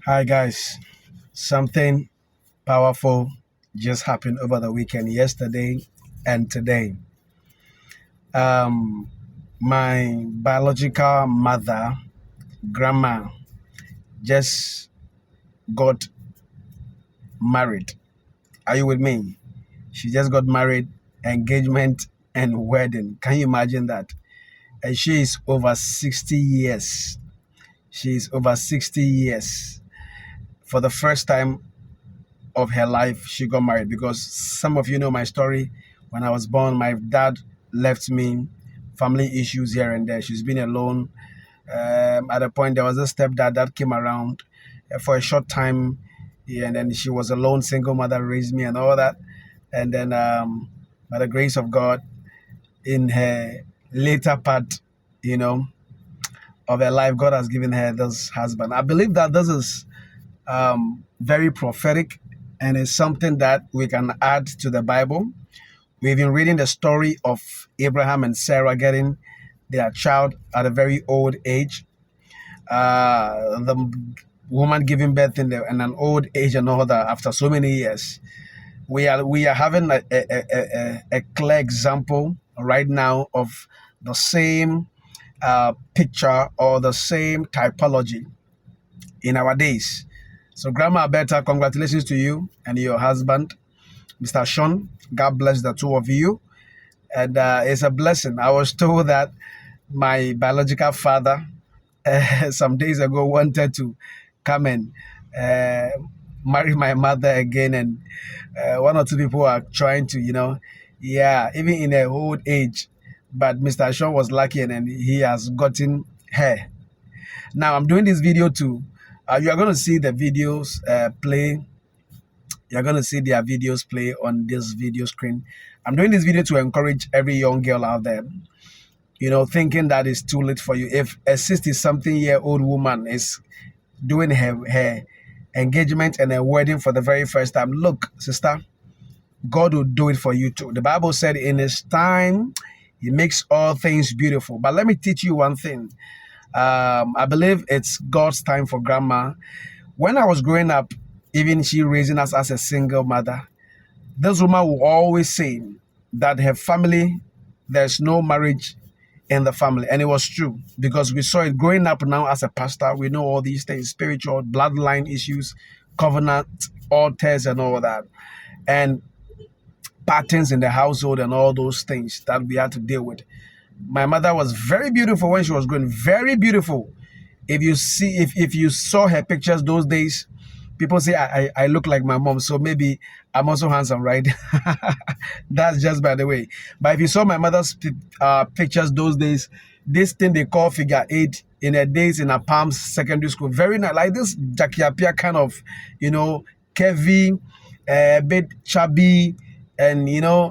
Hi guys, something powerful just happened over the weekend, yesterday and today. Um, my biological mother, grandma, just got married. Are you with me? She just got married, engagement and wedding. Can you imagine that? And she is over 60 years. She is over 60 years. For the first time of her life, she got married because some of you know my story. When I was born, my dad left me, family issues here and there. She's been alone. At a point, there was a stepdad that came around for a short time, yeah, and then she was alone, single mother, raised me and all that. And then, by the grace of God, in her later part, you know, of her life, God has given her this husband. I believe that this is very prophetic and it's something that we can add to the Bible. We've been reading the story of Abraham and Sarah getting their child at a very old age. The woman giving birth in an old age and all that after so many years. We are having a clear example right now of the same picture or the same typology in our days. So, Grandma Alberta, congratulations to you and your husband, Mr. Sean. God bless the two of you. And it's a blessing. I was told that my biological father some days ago wanted to come and uh, marry my mother again. And one or two people are trying to, yeah, even in their old age. But Mr. Sean was lucky and then he has gotten her. Now, I'm doing this video too. You are going to see the videos play. You're going to see their videos play on this video screen. I'm doing this video to encourage every young girl out there, thinking that it's too late for you. If a 60-something-year-old woman is doing her engagement and her wedding for the very first time, look, sister, God will do it for you too. The Bible said in his time, he makes all things beautiful. But let me teach you one thing. I believe it's God's time for grandma. When I was growing up, even she raising us as a single mother, this woman will always say that her family, there's no marriage in the family. And it was true because we saw it growing up now as a pastor. We know all these things, spiritual, bloodline issues, covenant, altars and all that. And patterns in the household and all those things that we had to deal with. My mother was very beautiful when she was growing, very beautiful. If you saw her pictures those days, people say I look like my mom, so maybe I'm also handsome, right? That's just by the way. But if you saw my mother's pictures those days, this thing they call figure eight in her days in her Palms secondary school, very nice, like this Jackie Appiah kind of, curvy, a bit chubby, and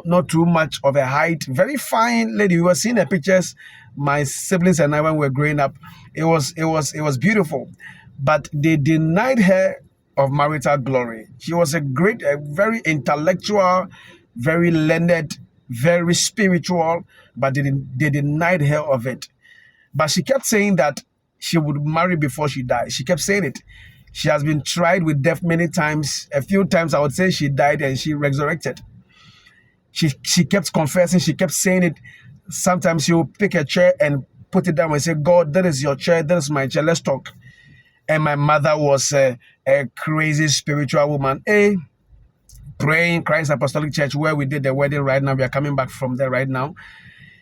not too much of a height, very fine lady. We were seeing her pictures, my siblings and I, when we were growing up. It was beautiful, but they denied her of marital glory. She was a very intellectual, very learned, very spiritual, but they denied her of it. But she kept saying that she would marry before she died. She kept saying it. She has been tried with death many times. A few times I would say she died and she resurrected. She kept confessing, she kept saying it. Sometimes she would pick a chair and put it down and say, God, that is your chair, that is my chair, let's talk. And my mother was a crazy spiritual woman. Praying Christ Apostolic Church, where we did the wedding right now. We are coming back from there right now.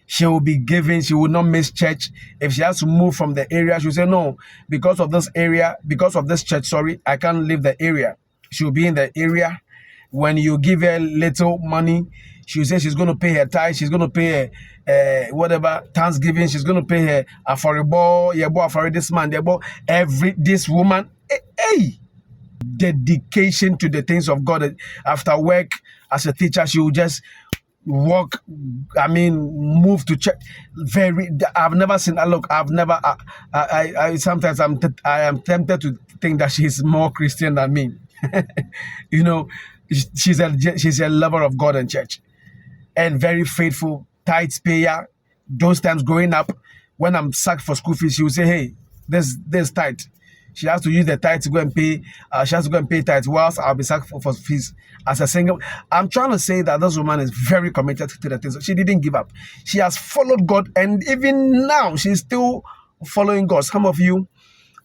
She will be giving, she will not miss church. If she has to move from the area, she will say, no, because of this church, sorry, I can't leave the area. She will be in the area. When you give her little money, she will say she's going to pay her tithe, she's going to pay her whatever, Thanksgiving, she's going to pay her aforibo, this man, this woman, dedication to the things of God. After work, as a teacher, she will just walk, move to church. I've never seen her. Look, I've never, I sometimes I am tempted to think that she's more Christian than me. She's a lover of God and church, and very faithful, tithe payer. Those times growing up, when I'm sacked for school fees, she will say, hey, this tithe. She has to use the tithe to go and pay. She has to go and pay tithe whilst I'll be sacked for fees as a single. I'm trying to say that this woman is very committed to the things. She didn't give up. She has followed God, and even now she's still following God. Some of you,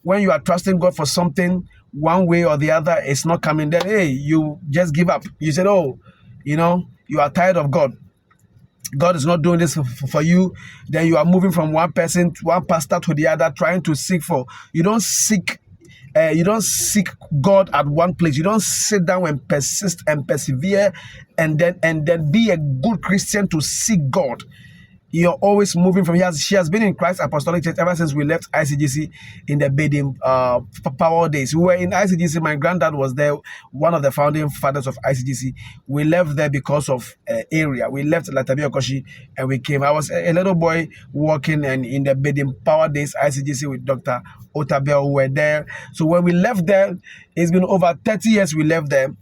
when you are trusting God for something, one way or the other, it's not coming. Then hey, you just give up. You said, oh, you are tired of God. God is not doing this for you. Then you are moving from one person, one pastor to the other, trying to seek for. You don't seek God at one place. You don't sit down and persist and persevere, and then be a good Christian to seek God. You're always moving from here. She has been in Christ Apostolic Church ever since we left ICGC in the Bedim power days. We were in ICGC. My granddad was there, one of the founding fathers of ICGC. We left there because of area. We left Latabi Okoshi and we came. I was a little boy walking and in the Bedim power days, ICGC with Dr. Otabel, who were there. So when we left there, it's been over 30 years we left there.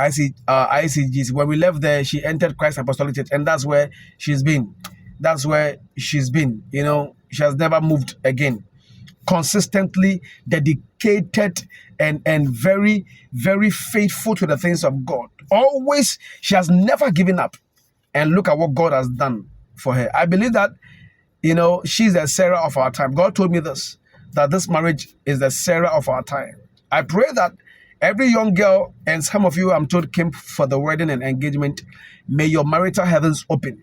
ICGC. When we left there, she entered Christ Apostolic Church, and that's where she's been. That's where she's been. She has never moved again. Consistently dedicated and very, very faithful to the things of God. Always, she has never given up. And look at what God has done for her. I believe that, she's the Sarah of our time. God told me this, that this marriage is the Sarah of our time. I pray that every young girl, and some of you, I'm told, came for the wedding and engagement, may your marital heavens open.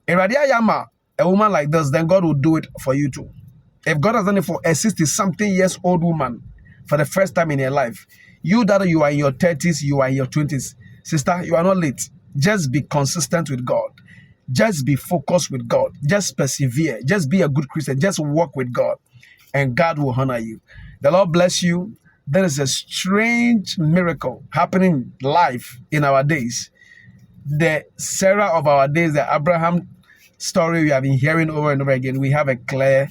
If a woman like this, then God will do it for you too. If God has done it for a 60-something years old woman for the first time in her life, you that you are in your 30s, you are in your 20s, sister, you are not late. Just be consistent with God. Just be focused with God. Just persevere. Just be a good Christian. Just walk with God, and God will honor you. The Lord bless you. There is a strange miracle happening live in our days. The Sarah of our days, the Abraham story we have been hearing over and over again. We have a clear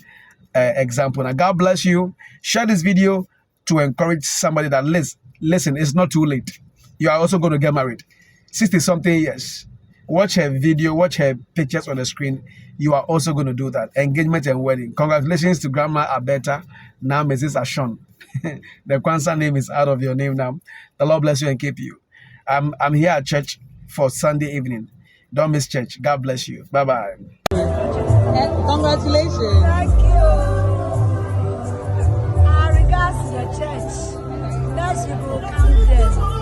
example. Now, God bless you. Share this video to encourage somebody that listen, it's not too late. You are also going to get married. 60-something years. Watch her video, watch her pictures on the screen. You are also going to do that. Engagement and wedding. Congratulations to Grandma Abeta, now Mrs. Ashon. The Kwanzaa name is out of your name now. The Lord bless you and keep you. I'm here at church for Sunday evening. Don't miss church. God bless you. Bye-bye. Congratulations. Thank you. Regards to your church. Next week will come there.